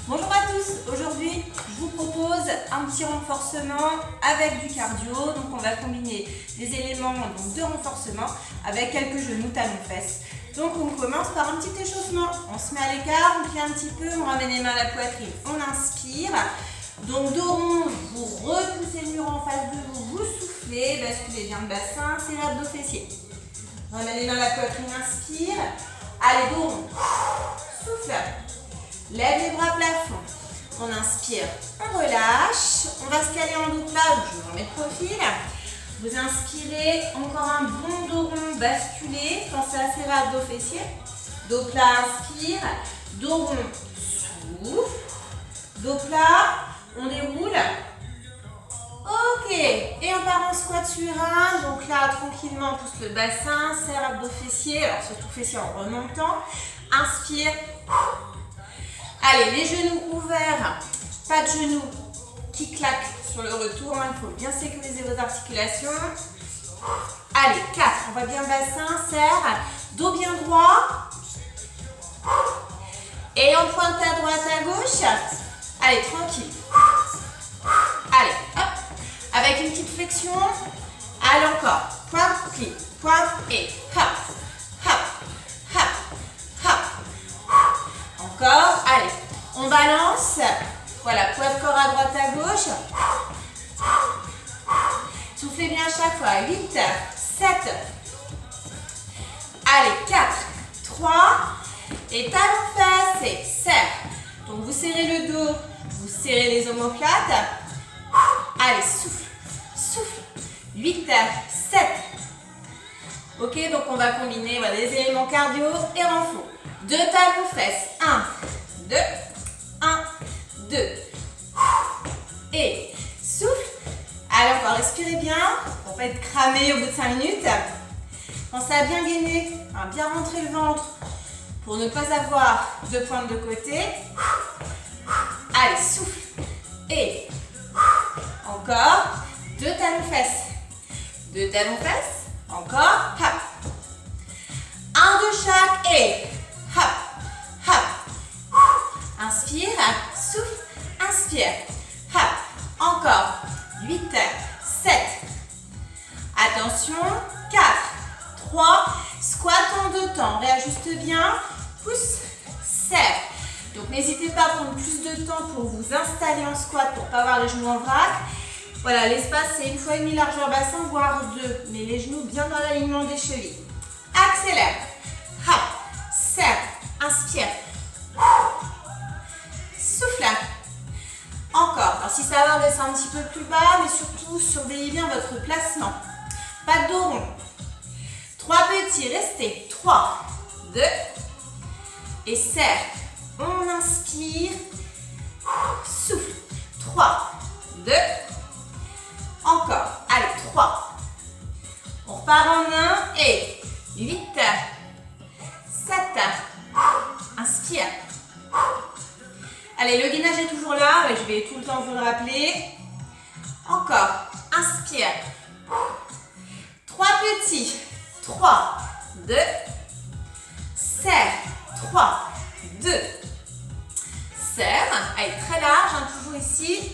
Bonjour à tous, aujourd'hui je vous propose un petit renforcement avec du cardio. Donc on va combiner des éléments de renforcement avec quelques genoux, talons, fesses. Donc on commence par un petit échauffement. On se met à l'écart, on plie un petit peu, on ramène les mains à la poitrine, on inspire. Donc dos rond, vous repoussez le mur en face de vous, vous soufflez, basculez bien le bassin, c'est l'abdos fessier. Ramène les mains à la poitrine, inspire. Allez, dos rond, souffle. Lève les bras plafond. On inspire, on relâche. On va se caler en dos plat, je vous remets de profil. Vous inspirez, encore un bon dos rond, basculez. Pensez à serrer abdos fessiers. Dos plat, inspire. Dos rond, souffle. Dos plat, on déroule. Ok, et on part en squat sur un. Donc là, tranquillement, on pousse le bassin, serre abdos fessiers. Alors surtout fessiers en remontant. Inspire. Allez, les genoux ouverts, pas de genoux qui claquent sur le retour, il faut bien sécuriser vos articulations. Allez, 4, on va bien le bassin, serre, dos bien droit. Et on pointe à droite, à gauche. Allez, tranquille. Allez, hop, avec une petite flexion. Allez, encore, pointe, plie, pointe et hop, hop, hop, hop. Encore, allez, on balance, voilà, poids de corps à droite, à gauche. Soufflez bien à chaque fois, 8, 7, allez, 4, 3, et talons fesses, et serre. Donc vous serrez le dos, vous serrez les omoplates. Allez, souffle, souffle, 8, 7. Ok, donc on va combiner voilà, les éléments cardio et renfort. 2 talons fesses, 1, 2, 1, 2. Et souffle. Allez, encore, respirez bien pour ne pas être cramé au bout de 5 minutes. Pensez à bien gainer, à bien rentrer le ventre pour ne pas avoir de pointe de côté. Allez, souffle. Et encore, 2 talons fesses. 2 talons fesses. Encore, hop. 1 de chaque et hop, hop. Inspire, souffle, inspire. Hop, encore. 8, 7. Attention, 4, 3. Squat en 2 temps. Réajuste bien. Pousse, serre. Donc n'hésitez pas à prendre plus de temps pour vous installer en squat pour ne pas avoir les genoux en vrac. Voilà, l'espace c'est 1,5 fois largeur bassin, voire 2. Mais les genoux bien dans l'alignement des chevilles. Accélère. Hop, serre, inspire. Souffle. Encore. Alors si ça va, descendre un petit peu plus bas, mais surtout surveillez bien votre placement. Pas de dos rond. 3 petits, restez. 3, 2. Et serre. On inspire. Souffle. 3, 2. Encore. Allez, 3. On repart en 1 et 8, 7. Inspire. Allez, le gainage est toujours là. Je vais tout le temps vous le rappeler. Encore. Inspire. 3 petits. 3, 2. Serre. 3, 2. Serre. Allez, très large, hein, toujours ici.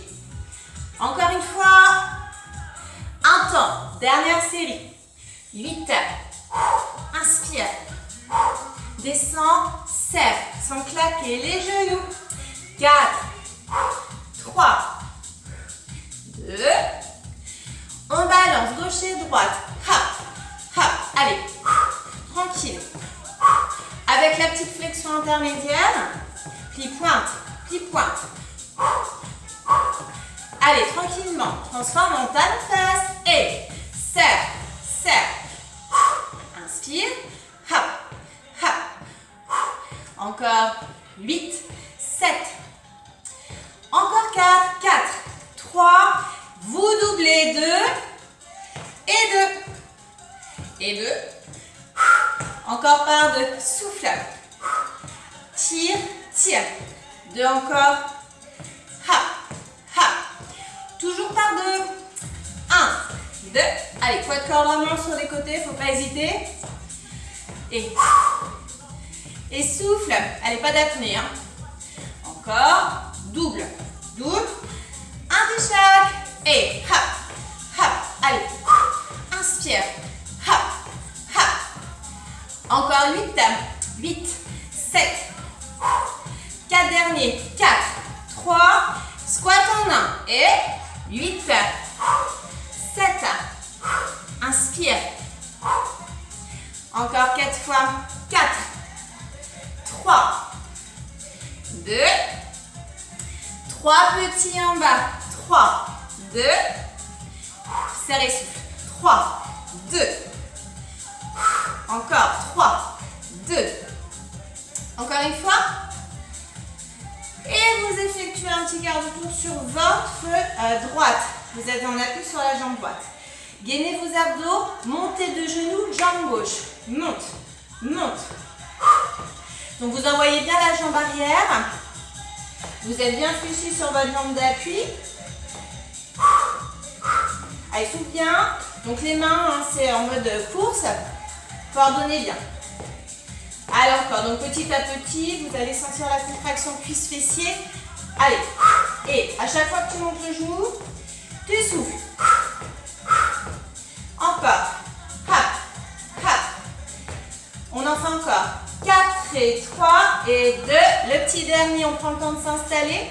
Encore une fois. Un temps. Dernière série. 8. Inspire. Descends. Serre. Sans claquer les genoux. 4, 3, 2. On balance gauche et droite. Hop, hop. Allez. Tranquille. Avec la petite flexion intermédiaire. Plie pointe. Plie pointe. Allez, tranquillement. Transforme en talon fesses. Et serre, serre. Inspire. Hop, hop. Encore 8, 7. Encore 4, 4, 3. Vous doublez 2. Et 2. Et 2. Encore par 2. Souffle. Tire, tire. 2 encore. Hop, hop. Toujours par 2. 1, 2. Allez, poids de corps vraiment sur les côtés, il ne faut pas hésiter. Et souffle. Allez, pas d'apnée. Hein. Encore. Double. Double. Un de chaque. Et hop, hop. Allez. Inspire. Hop, hop. Encore 8. 8, 7. 4 derniers. 4, 3. Squat en 1. Et 8, 7. Inspire. Encore 4 fois. 4, 3, 2. 3 petits en bas. 3, 2. Serrez souffle. 3, 2. Encore 3, 2. Encore une fois. Et vous effectuez un petit quart de tour sur votre droite. Vous êtes en appui sur la jambe droite. Gainez vos abdos, montez de genoux, jambe gauche. Monte, monte. Donc vous envoyez bien la jambe arrière. Vous êtes bien fléchi sur votre jambe d'appui. Allez, souffle bien. Donc les mains, c'est en mode course. Coordonnez bien. Allez, encore. Donc petit à petit, vous allez sentir la contraction cuisse-fessier. Allez. Et à chaque fois que tu montes le genou, tu souffles. Encore. Hop, hop. On en fait encore. 4 et 3 et 2. Le petit dernier, on prend le temps de s'installer.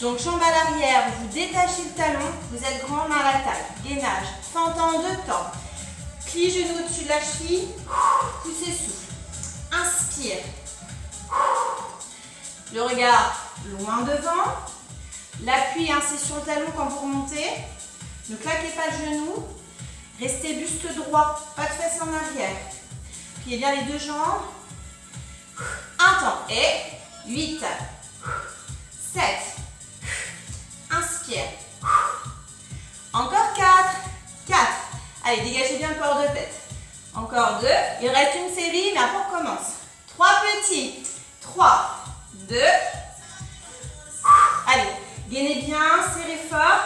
Donc jambe à l'arrière, vous détachez le talon. Vous êtes grand dans la taille. Gainage. Fente en 2 temps. Plie genou au-dessus de la cheville. Poussez souffle. Inspire. Le regard loin devant. L'appui, c'est sur le talon quand vous remontez. Ne claquez pas le genou. Restez buste droit, pas de fesses en arrière. Pliez bien les deux jambes. Un temps. Et 8, 7. Inspire. Encore 4. 4. Allez, dégagez bien le corps de tête. Encore 2. Il reste une série, mais après on recommence. 3 petits. 3, 2. Allez, gainez bien, serrez fort.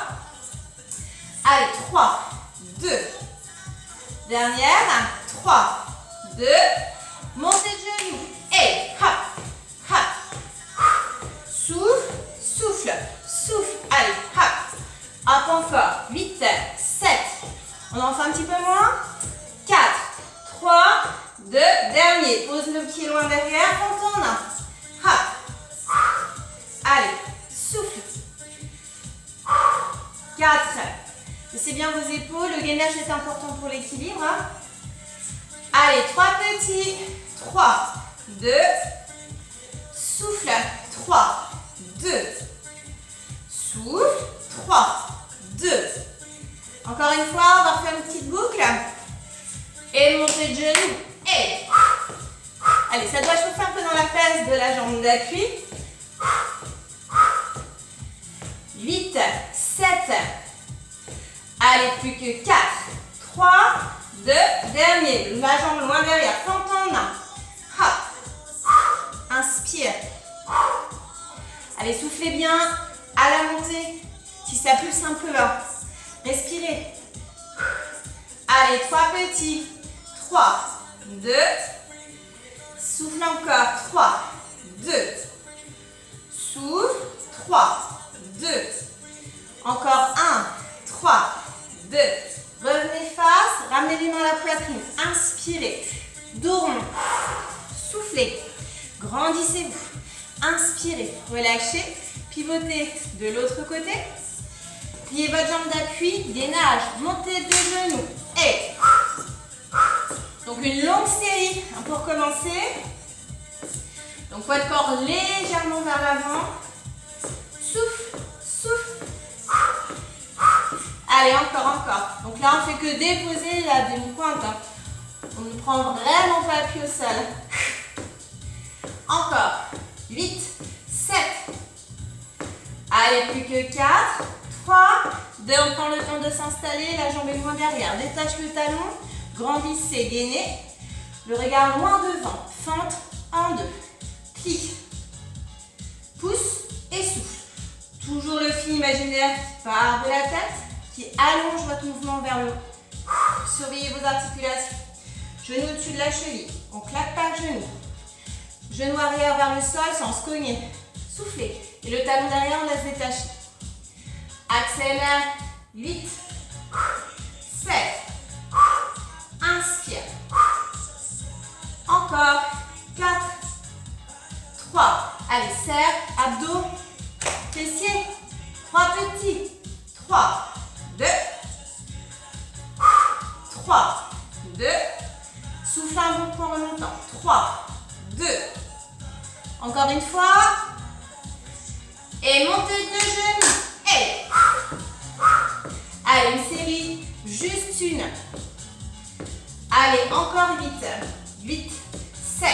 Allez, 3, 2. Dernière. 3, 2. Montez de genoux. Et hop, hop. Souffle, souffle, souffle. Allez, hop. Hop encore. 8, 7. On en fait un petit peu moins. 4, 3, 2. Dernier. Pose le pied loin derrière. On tourne. Hop. Allez, souffle. 4. Laissez bien vos épaules. Le gainage est important pour l'équilibre. Allez, 3 petits. 3, 2. Souffle. 3, 2. Souffle. 3, 2. Encore une fois, on va refaire une petite boucle. Et montez de genoux. Et allez, ça doit chauffer un peu dans la fesse de la jambe d'appui. 8, 7. Allez, plus que 4, 3, 2. Dernier. La jambe loin derrière. Fente en 1. Hop. Inspire. Allez, soufflez bien à la montée. Si ça pulse un peu là. Respirez. Allez, 3 petits. 3, 2. Souffle encore. 3, 2. Souffle. 3, 2. Encore 1, 3, 2. Revenez face. Ramenez les mains à la poitrine. Inspirez. Dos rond. Soufflez. Grandissez-vous. Inspirez. Relâchez. Pivotez de l'autre côté. Pliez votre jambe d'appui. Gainage. Montez de genoux. Et donc une longue série pour commencer. Donc poids de corps légèrement vers l'avant. Souffle, souffle. Allez, encore. Donc là, on ne fait que déposer la demi-pointe. On ne prend vraiment pas appui au sol. Encore. 8, 7. Allez, plus que 4, 3, 2. On prend le temps de s'installer. La jambe est loin derrière. Détache le talon. Grandissez, gainez. Le regard loin devant. Fente en 2. Plie. Pousse et souffle. Toujours le fil imaginaire qui part de la tête, qui allonge votre mouvement vers le haut. Surveillez vos articulations. Genou au-dessus de la cheville. On ne claque pas le genou. Genou arrière vers le sol sans se cogner. Soufflez. Et le talon derrière, on laisse détacher. Accélère. 8, 7, inspire. Encore. 4, 3. Allez, serre, abdos, fessiers. 3 petits. 3, 2, 3, 2. Souffle un bon coup en remontant. 3, 2. Encore une fois. Et montez de genoux. Et. Allez, une série. Juste une. Allez, encore 8. 8, 7,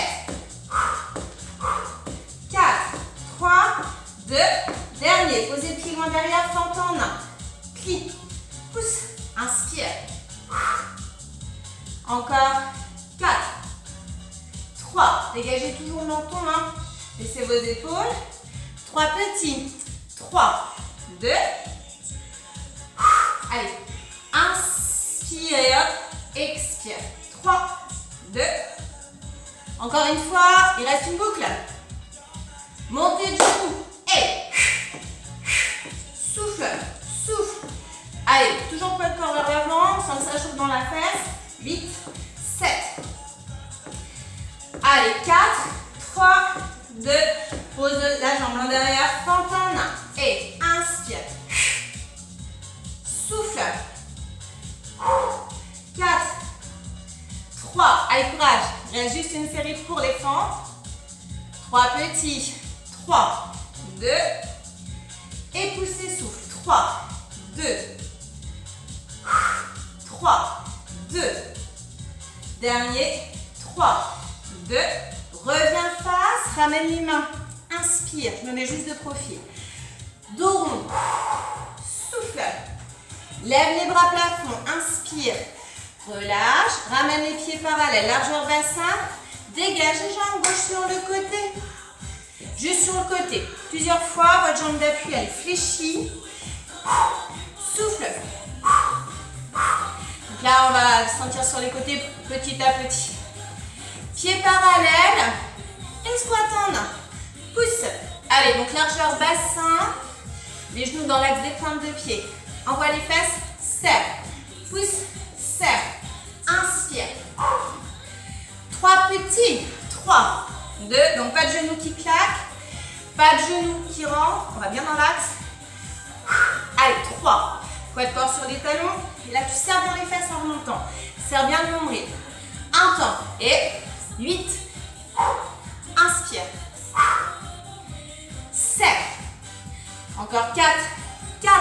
4, 3, 2. Dernier. Posez pied loin derrière, fente en main. Plie. Pousse. Inspire. Encore 4, 3. Dégagez toujours le menton. Laissez vos épaules. 3 petits. 3, 2. Allez. Inspirez, hop. Expire. 3, 2. Encore une fois. Il reste une boucle. Montez de genoux. Et. Souffle. Souffle. Allez. Toujours pas le corps vers l'avant. Sans que ça chauffe dans la fesse. 8, 7. Allez. 4, 3, 2. Pose la jambe en derrière. Fente en main. Et inspire. Souffle. 4, 3. Allez, courage. Il reste juste une série pour les fentes. 3 petits. 3, 2. Et poussez, souffle. 3, 2. 3, 2. Dernier. 3, 2. Reviens face. Ramène les mains. Inspire. Je me mets juste de profil. Dos rond. Souffle. Lève les bras plafond. Inspire. Relâche. Ramène les pieds parallèles. Largeur bassin. Dégage les jambes gauche sur le côté. Juste sur le côté. Plusieurs fois. Votre jambe d'appui, elle fléchit. Souffle. Donc là, on va sentir sur les côtés petit à petit. Pieds parallèles. Et squat en main. Pousse. Allez, donc largeur bassin. Les genoux dans l'axe des pointes de pied. Envoie les fesses. Serre. Pousse. Serre. Inspire. 3 petits. 3, 2. Donc pas de genoux qui claquent. Pas de genoux qui rentrent. On va bien dans l'axe. Allez, 3. Poids de corps sur les talons. Et là, tu serres bien les fesses en remontant. Serre bien le nombril. Un temps. Et 8. Inspire. Serre. Encore 4. 4.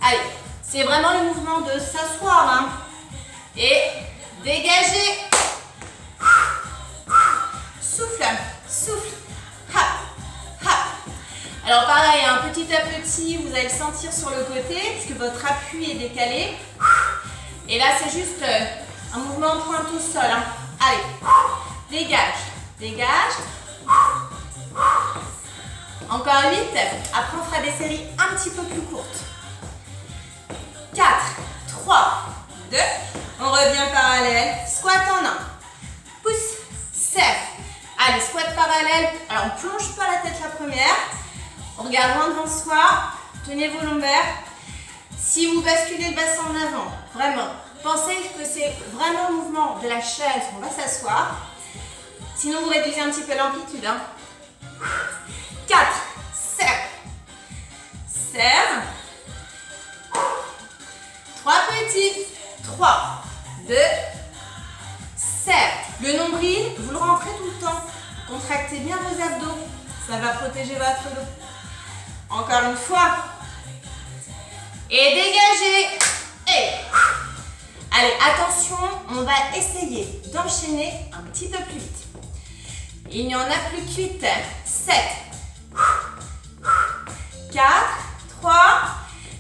Allez, c'est vraiment le mouvement de s'asseoir. Et dégager. Souffle. Souffle. Hop. Hop. Alors pareil, petit à petit, vous allez le sentir sur le côté, puisque votre appui est décalé. Et là, c'est juste un mouvement pointe au sol. Allez, dégage. Dégage. Encore 8. Après, on fera des séries un petit peu plus courtes. 4, 3, 2. On revient parallèle. Squat en 1. Pousse, serre. Allez, squat parallèle. Alors, on ne plonge pas la tête la première. On regarde loin devant soi. Tenez vos lombaires. Si vous basculez le bassin en avant, vraiment, pensez que c'est vraiment le mouvement de la chaise. On va s'asseoir. Sinon, vous réduisez un petit peu l'amplitude. 4, serre. Serre. 3 petits. 3, 2, serre. Le nombril, vous le rentrez tout le temps. Contractez bien vos abdos. Ça va protéger votre dos. Encore une fois. Et dégagez. Et allez, attention, on va essayer d'enchaîner un petit peu plus vite. Il n'y en a plus que 8. 7. 4, 3.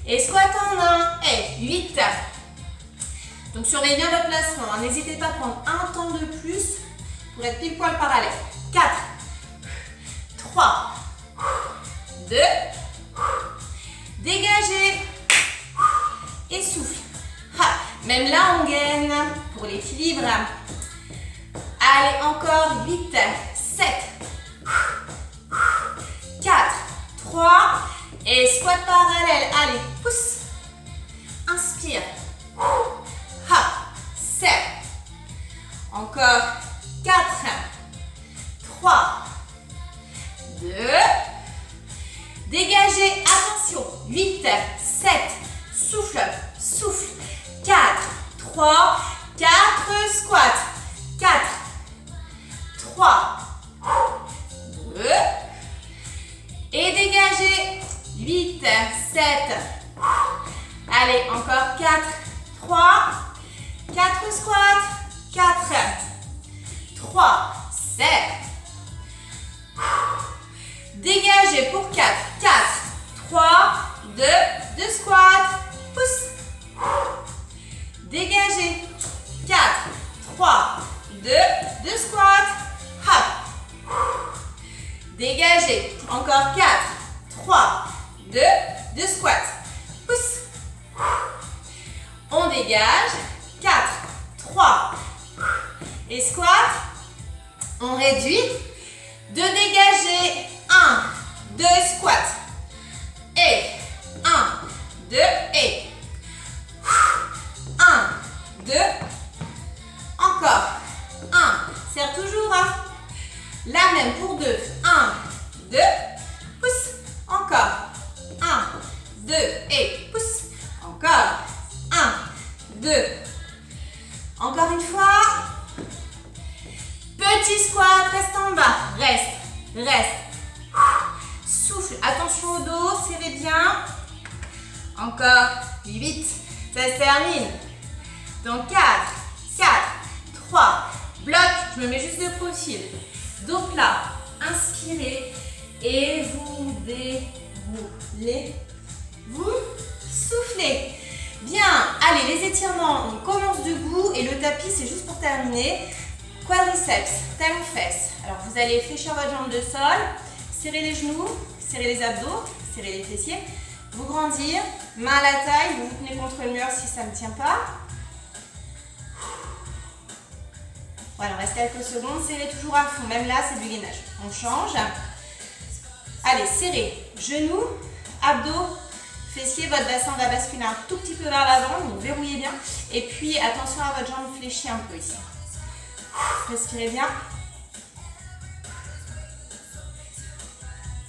Et squat en 1. Et 8. Donc surveillez bien votre placement. N'hésitez pas à prendre un temps de plus pour être pile poil parallèle. 4, 3, 2. Dégagez. Et souffle. Même là, on gagne pour l'équilibre. Allez, encore 8, 7, 4, Et squat parallèle. Allez, pousse. Inspire. Hop. Serre. Encore 4, 3, 2. Dégagez. Attention. 8, 7. Souffle. Souffle. 4, 3, 4 squats. 4, 3, 2. Et dégagez. 8, 7. Allez, encore 4, 3, 4 squats. 4, 3, serre. Dégagez pour 4, 4, 3, 2, 2 squats. Pousse. Dégagez. 4, 3, 2, 2 squats. Hop. Dégagez. Encore 4, 3, 2, 2 squats. Pousse. On dégage. 4, 3. Et squat. On réduit. De dégager. 1, 2 squats. Et 1, 2 et 1, 2. Encore. 1. Serre toujours. Hein. La même pour 2. 1, 2. Pousse. Encore. 1, 2 et pousse. Encore. 1, 2. Encore une fois. Petit squat. Reste en bas. Reste. Reste. Souffle. Attention au dos. Serrez bien. Encore. 8. Ça se termine. Donc 4, 4, 3. Bloc. Je me mets juste de profil. Dos plat. Inspirez. Et vous déroulez. Vous soufflez. Bien. Allez, les étirements. On commence debout. Et le tapis, c'est juste pour terminer. Quadriceps, talons fesses. Alors vous allez fléchir votre jambe de sol. Serrez les genoux. Serrez les abdos. Serrez les fessiers. Vous grandir. Main à la taille. Vous vous tenez contre le mur si ça ne tient pas. Voilà, on reste quelques secondes. Serrez toujours à fond. Même là, c'est du gainage. On change. Allez, serrez. Genoux, abdos, fessiers. Votre bassin va basculer un tout petit peu vers l'avant. Donc verrouillez bien. Et puis, attention à votre jambe fléchie un peu ici. Respirez bien.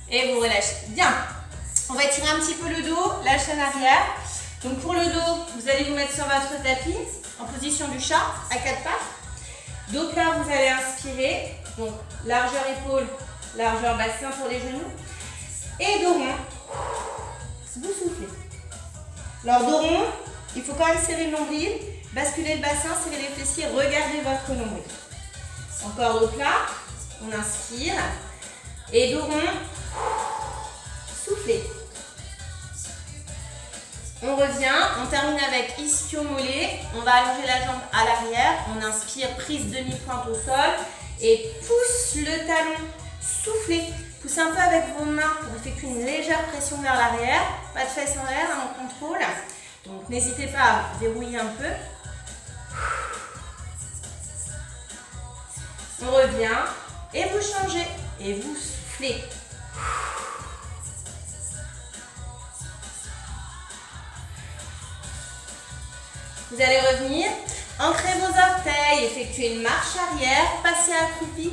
Et vous relâchez. Bien. On va étirer un petit peu le dos, la chaîne arrière. Donc pour le dos, vous allez vous mettre sur votre tapis en position du chat à 4 pattes. Dos plat, vous allez inspirer. Donc largeur épaule, largeur bassin pour les genoux. Et dos rond, vous soufflez. Alors dos rond, il faut quand même serrer le nombril, basculer le bassin, serrer les fessiers, regardez votre nombril. Encore dos plat, on inspire. Et dos rond, soufflez. On revient, on termine avec ischio-mollet. On va allonger la jambe à l'arrière. On inspire, prise demi-pointe au sol. Et pousse le talon. Soufflez. Poussez un peu avec vos mains pour effectuer une légère pression vers l'arrière. Pas de fesses en l'air, on contrôle. Donc n'hésitez pas à verrouiller un peu. On revient. Et vous changez. Et vous soufflez. Vous allez revenir, ancrez vos orteils, effectuez une marche arrière, passez accroupi,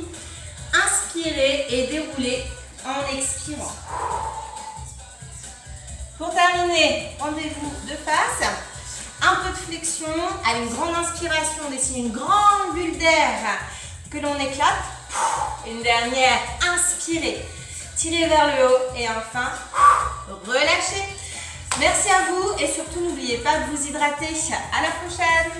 inspirez et déroulez en expirant. Pour terminer, rendez-vous de face, un peu de flexion, à une grande inspiration, on dessine une grande bulle d'air que l'on éclate. Une dernière, inspirez, tirez vers le haut et enfin, relâchez. Merci à vous et surtout n'oubliez pas de vous hydrater. À la prochaine!